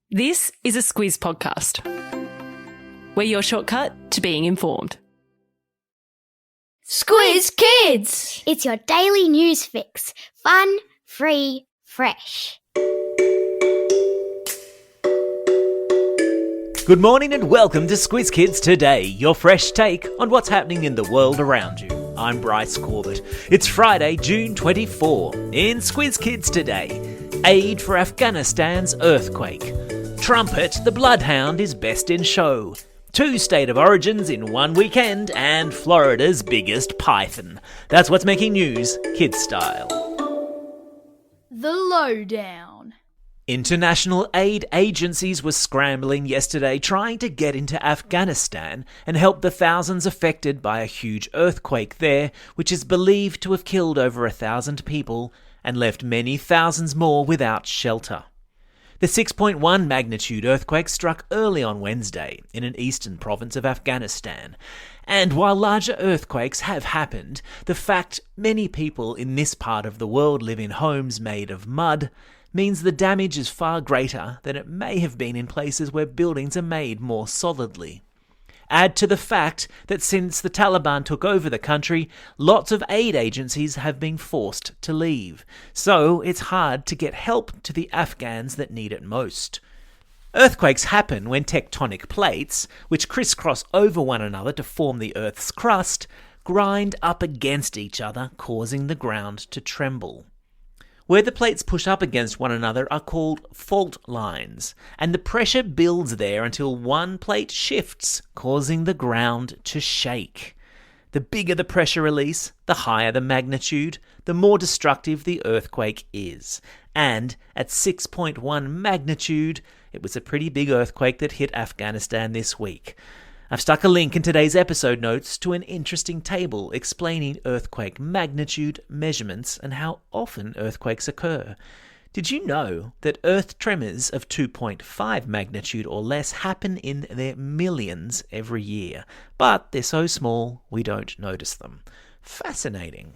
This is a Squiz podcast. We're your shortcut to being informed. Squiz Kids! It's your daily news fix. Fun, free, fresh. Good morning and welcome to Squiz Kids Today, your fresh take on what's happening in the world around you. I'm Bryce Corbett. It's Friday, June 24. In Squiz Kids Today, aid for Afghanistan's earthquake. Trumpet, the bloodhound, is best in show. 2 state of origins in one weekend, and Florida's biggest python. That's what's making news, kids style. The Lowdown. International aid agencies were scrambling yesterday trying to get into Afghanistan and help the thousands affected by a huge earthquake there, which is believed to have killed over 1,000 people and left many thousands more without shelter. The 6.1 magnitude earthquake struck early on Wednesday in an eastern province of Afghanistan. And while larger earthquakes have happened, the fact many people in this part of the world live in homes made of mud means the damage is far greater than it may have been in places where buildings are made more solidly. Add to the fact that since the Taliban took over the country, lots of aid agencies have been forced to leave, so it's hard to get help to the Afghans that need it most. Earthquakes happen when tectonic plates, which crisscross over one another to form the Earth's crust, grind up against each other, causing the ground to tremble. Where the plates push up against one another are called fault lines, and the pressure builds there until one plate shifts, causing the ground to shake. The bigger the pressure release, the higher the magnitude, the more destructive the earthquake is. And at 6.1 magnitude, it was a pretty big earthquake that hit Afghanistan this week. I've stuck a link in today's episode notes to an interesting table explaining earthquake magnitude, measurements, and how often earthquakes occur. Did you know that earth tremors of 2.5 magnitude or less happen in their millions every year? But they're so small, we don't notice them. Fascinating.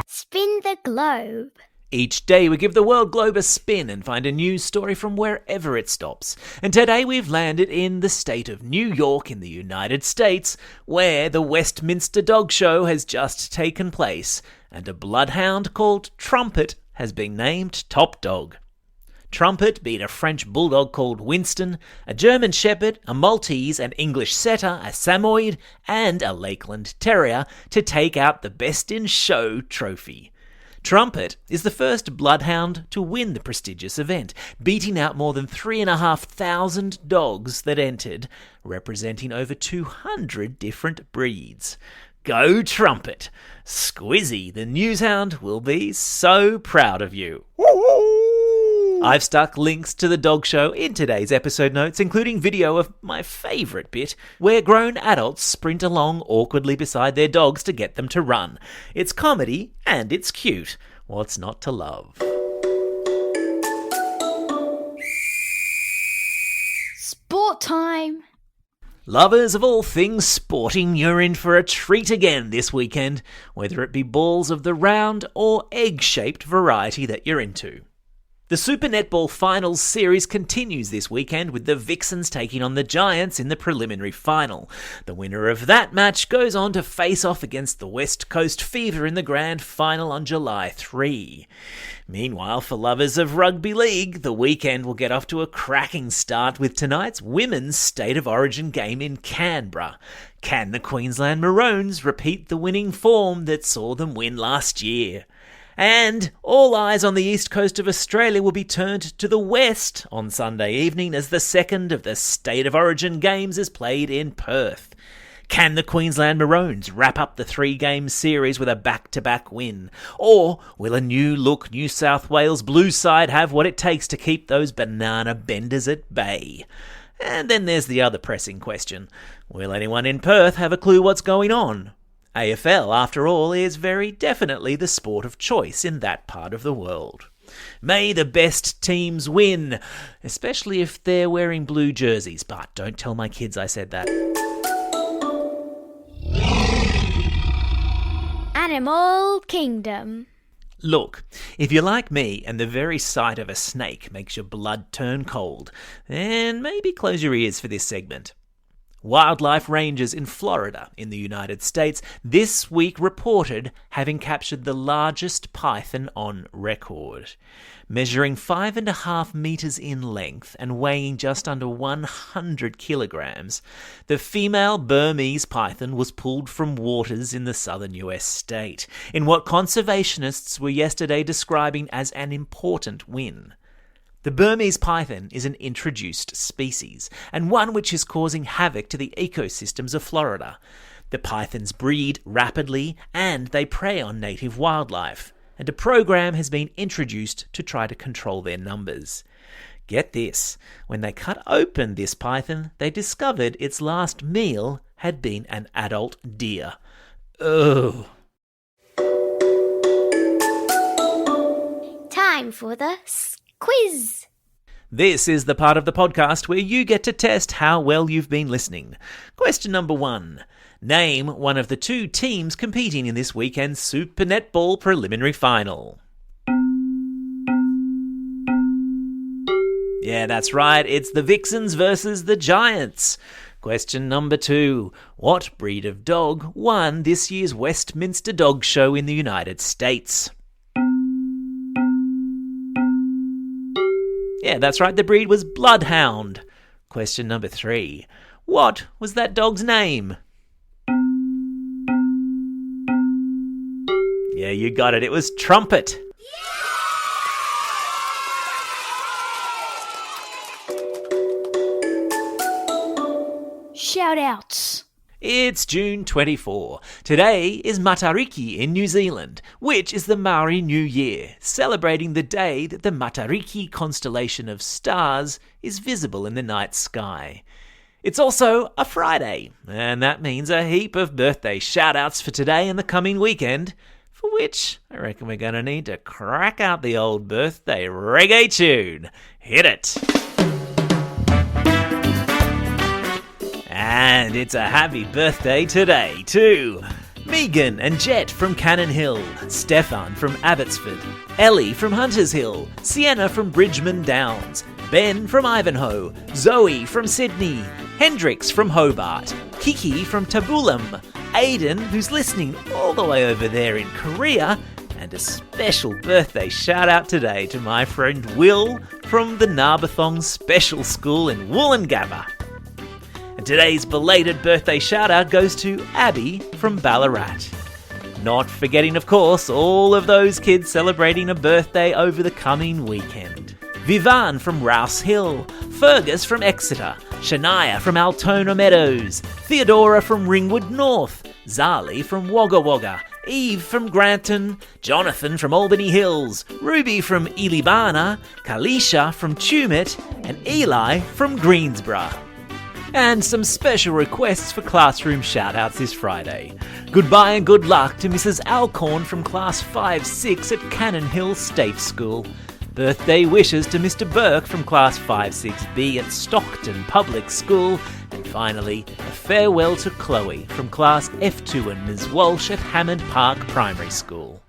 Spin the globe. Each day we give the world globe a spin and find a news story from wherever it stops. And today we've landed in the state of New York in the United States, where the Westminster Dog Show has just taken place, and a bloodhound called Trumpet has been named top dog. Trumpet beat a French bulldog called Winston, a German Shepherd, a Maltese, an English Setter, a Samoyed, and a Lakeland Terrier to take out the Best in Show trophy. Trumpet is the first bloodhound to win the prestigious event, beating out more than 3,500 dogs that entered, representing over 200 different breeds. Go Trumpet! Squizzy, the newshound, will be so proud of you. I've stuck links to the dog show in today's episode notes, including video of my favourite bit, where grown adults sprint along awkwardly beside their dogs to get them to run. It's comedy and it's cute. What's not to love? Sport time! Lovers of all things sporting, you're in for a treat again this weekend, whether it be balls of the round or egg-shaped variety that you're into. The Super Netball Finals series continues this weekend with the Vixens taking on the Giants in the preliminary final. The winner of that match goes on to face off against the West Coast Fever in the grand final on July 3. Meanwhile, for lovers of rugby league, the weekend will get off to a cracking start with tonight's women's State of Origin game in Canberra. Can the Queensland Maroons repeat the winning form that saw them win last year? And all eyes on the east coast of Australia will be turned to the west on Sunday evening as the second of the State of Origin games is played in Perth. Can the Queensland Maroons wrap up the 3-game series with a back-to-back win? Or will a new-look New South Wales Blue side have what it takes to keep those banana benders at bay? And then there's the other pressing question. Will anyone in Perth have a clue what's going on? AFL, after all, is very definitely the sport of choice in that part of the world. May the best teams win, especially if they're wearing blue jerseys, but don't tell my kids I said that. Animal Kingdom. Look, if you're like me and the very sight of a snake makes your blood turn cold, then maybe close your ears for this segment. Wildlife rangers in Florida, in the United States, this week reported having captured the largest python on record. Measuring 5.5 meters in length and weighing just under 100 kilograms, the female Burmese python was pulled from waters in the southern US state, in what conservationists were yesterday describing as an important win. The Burmese python is an introduced species, and one which is causing havoc to the ecosystems of Florida. The pythons breed rapidly, and they prey on native wildlife, and a program has been introduced to try to control their numbers. Get this, when they cut open this python, they discovered its last meal had been an adult deer. Ugh. Time for the quiz. This is the part of the podcast where you get to test how well you've been listening. Question number 1. Name one of the 2 teams competing in this weekend's Super Netball preliminary final. Yeah, that's right. It's the Vixens versus the Giants. Question number 2. What breed of dog won this year's Westminster Dog Show in the United States? Yeah, that's right, the breed was Bloodhound. Question number 3. What was that dog's name? Yeah, you got it. It was Trumpet. Shout-outs. It's June 24. Today is Matariki in New Zealand, which is the Maori New Year, celebrating the day that the Matariki constellation of stars is visible in the night sky. It's also a Friday, and that means a heap of birthday shout-outs for today and the coming weekend, for which I reckon we're going to need to crack out the old birthday reggae tune. Hit it! And it's a happy birthday today, too. Megan and Jet from Cannon Hill, Stefan from Abbotsford, Ellie from Hunters Hill, Sienna from Bridgeman Downs, Ben from Ivanhoe, Zoe from Sydney, Hendrix from Hobart, Kiki from Tabulam, Aiden, who's listening all the way over there in Korea, and a special birthday shout out today to my friend Will from the Narbathong Special School in Woolloongabba. And today's belated birthday shout-out goes to Abby from Ballarat. Not forgetting, of course, all of those kids celebrating a birthday over the coming weekend. Vivan from Rouse Hill, Fergus from Exeter, Shania from Altona Meadows, Theodora from Ringwood North, Zali from Wagga Wagga, Eve from Granton, Jonathan from Albany Hills, Ruby from Ilibana, Kalisha from Tumut, and Eli from Greensborough. And some special requests for classroom shout-outs this Friday. Goodbye and good luck to Mrs. Alcorn from Class 5-6 at Cannon Hill State School. Birthday wishes to Mr. Burke from Class 5-6B at Stockton Public School. And finally, a farewell to Chloe from Class F2 and Ms. Walsh at Hammond Park Primary School.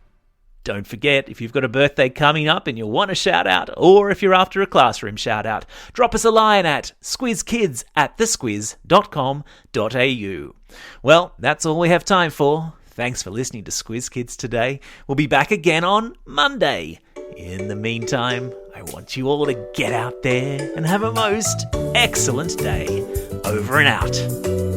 Don't forget, if you've got a birthday coming up and you want a shout-out, or if you're after a classroom shout-out, drop us a line at squizkids@thesquiz.com.au. Well, that's all we have time for. Thanks for listening to Squiz Kids today. We'll be back again on Monday. In the meantime, I want you all to get out there and have a most excellent day. Over and out.